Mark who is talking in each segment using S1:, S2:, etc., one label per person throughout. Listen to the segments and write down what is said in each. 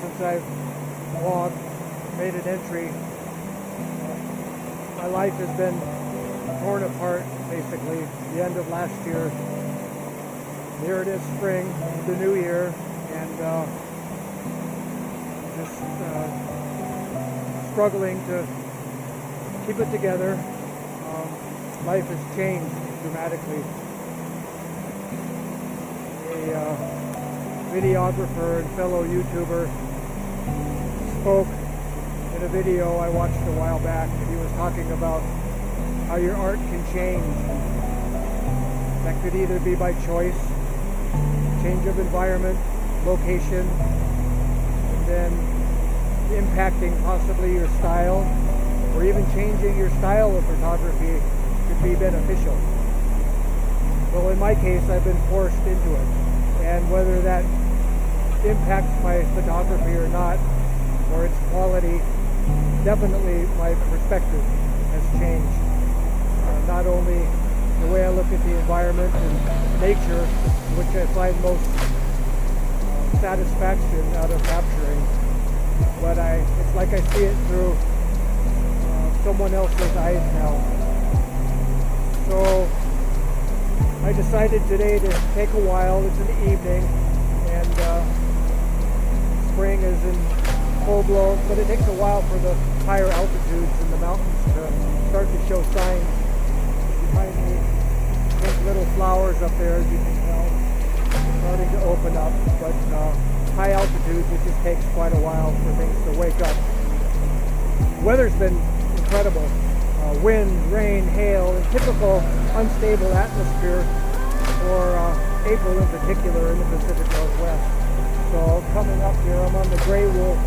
S1: since I've logged, made an entry. My life has been torn apart, basically, the end of last year. Here it is, spring, the new year, and just struggling to keep it together. Life has changed dramatically. A videographer and fellow YouTuber spoke in a video I watched a while back, and he was talking about how your art can change. That could either be by choice, change of environment, location, and then impacting possibly your style, or even changing your style of photography could be beneficial. Well, in my case, I've been forced into it, and whether that impacts my photography or not, or its quality, definitely my perspective has changed. Not only the way I look at the environment and nature, which I find most satisfaction out of capturing, but it's like I see it through someone else's eyes now. So I decided today to take a while. It's in the evening, and spring is in full blown, but it takes a while for the higher altitudes in the mountains to start to show signs. Behind me, pink little flowers up there, as you can tell, starting to open up, but high altitudes, it just takes quite a while for things to wake up. The weather's been incredible. Wind, rain, hail, and typical unstable atmosphere for April in particular in the Pacific Northwest. So coming up here, I'm on the Gray Wolf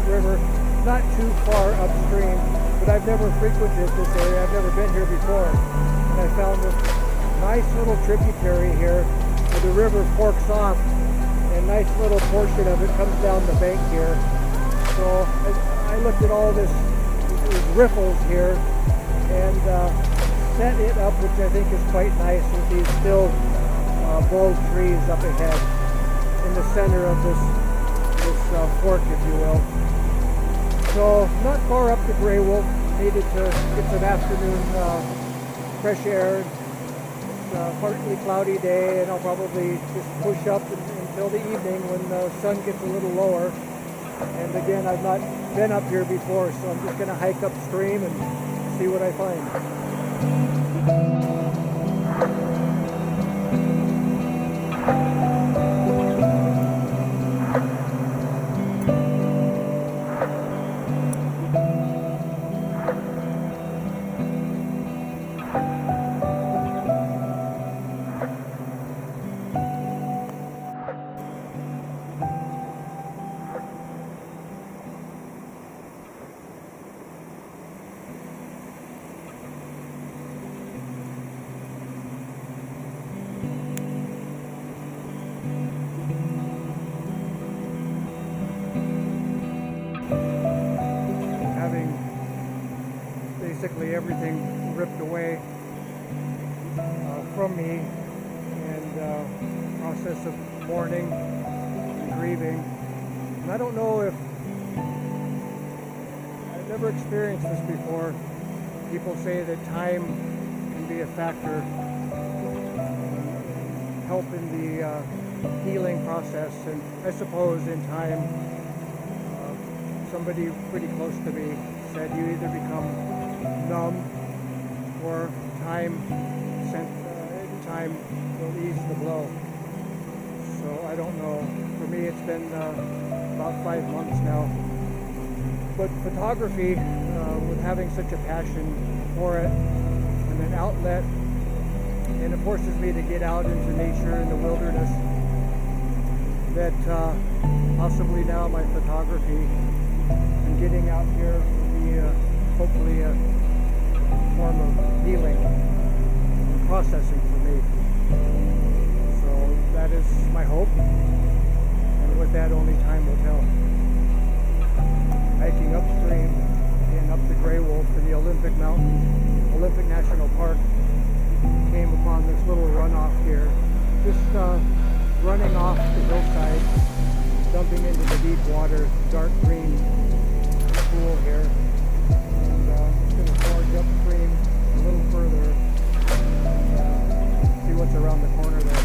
S1: River, not too far upstream, but I've never frequented this area. I've never been here before. And I found this nice little tributary here where the river forks off, and a nice little portion of it comes down the bank here. So I looked at all these riffles here and set it up, which I think is quite nice, with these still bold trees up ahead in the center of this fork, if you will. So not far up to Gray Wolf. Needed to get some afternoon fresh air. It's a partly cloudy day, and I'll probably just push up until the evening when the sun gets a little lower. And again, I've not been up here before, so I'm just going to hike upstream and see what I find. Basically everything ripped away from me, and process of mourning and grieving. And I don't know if I've never experienced this before. People say that time can be a factor, help in the healing process, and I suppose in time, somebody pretty close to me said you either become numb, or time will ease the blow. So I don't know. For me, it's been about 5 months now. But photography, with having such a passion for it and an outlet, and it forces me to get out into nature and the wilderness, that possibly now my photography and getting out here will be hopefully a form of healing and processing for me. So that is my hope, and with that only time will tell. Hiking upstream and up the Gray Wolf in the Olympic National Park, came upon this little runoff here, just running off the hillside, dumping into the deep water. water, dark green pool here. And I'm just going to forge upstream a little further and see what's around the corner there.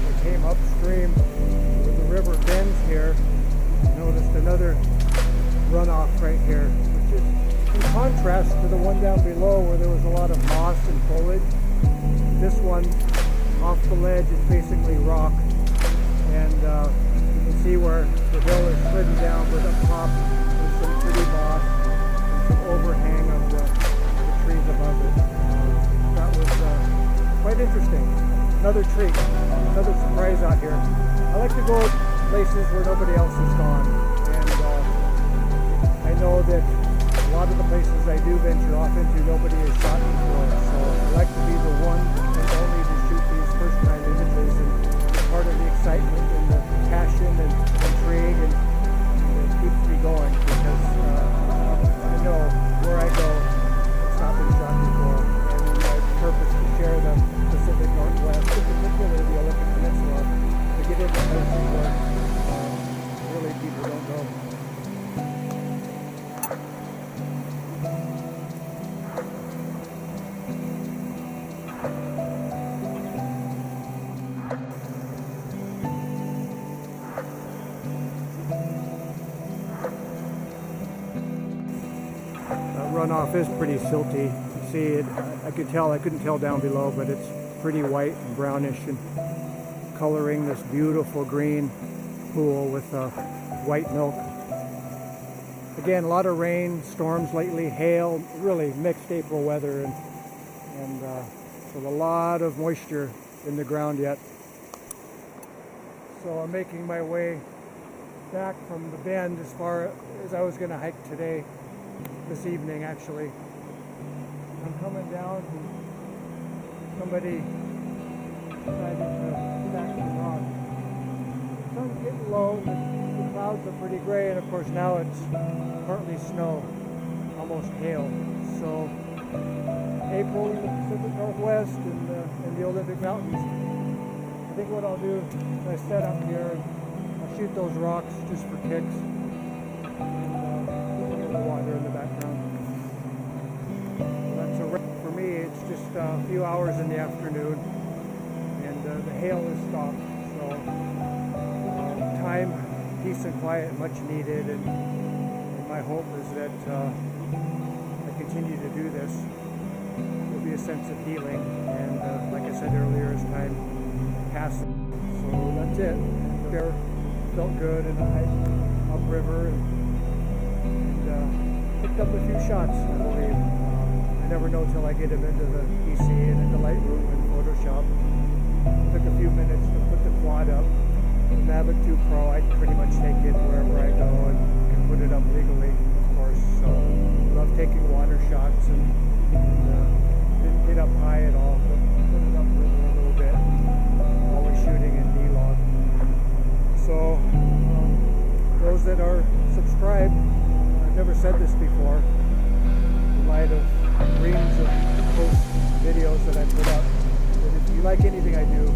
S1: I came upstream where the river bends here. Noticed another runoff right here, which is in contrast to the one down below where there was a lot of moss and foliage. This one off the ledge is basically rock, and you can see where the hill is slidden down, but up top there's some pretty moss and some overhang of the trees above it. That was quite interesting. Another treat, another surprise out here. I like to go places where nobody else has gone, and I know that a lot of the places I do venture off into, nobody has shot before, so I like to be the one and only to shoot these first time images, and part of the excitement and the passion and intrigue, and it keeps me going because I know where I go it's not been shot before, and my purpose to share the Pacific Northwest, in particular the Olympic Peninsula, to get into places where really people don't go. Runoff is pretty silty. You see it, I couldn't tell down below, but it's pretty white and brownish and coloring this beautiful green pool with white milk. Again, a lot of rain, storms lately, hail, really mixed April weather, and so a lot of moisture in the ground yet. So I'm making my way back from the bend as far as I was going to hike today. This evening, actually. I'm coming down and somebody decided to stack some rocks. The sun's getting low, the clouds are pretty gray, and of course now it's partly snow, almost hail. So April in the Pacific Northwest and the Olympic Mountains. I think what I'll do is I set up here and I'll shoot those rocks just for kicks. Water in the background. That's a wrap for me. It's just a few hours in the afternoon, and the hail is stopped. So time, peace and quiet, much needed. And my hope is that I continue to do this. There'll be a sense of healing, and like I said earlier, as time passes. So that's it. There felt good, and I hiked upriver and picked up a few shots, I believe. I never know till I get them into the PC and into Lightroom and Photoshop. It took a few minutes to put the quad up. The Mavic 2 Pro, I can pretty much take it wherever I go and can put it up legally, of course. So I love taking water shots and didn't get up high at all, but put it up river a little bit. Always shooting in D-log. So those that are subscribed, never said this before, in light of reams of post videos that I put up, but if you like anything I do,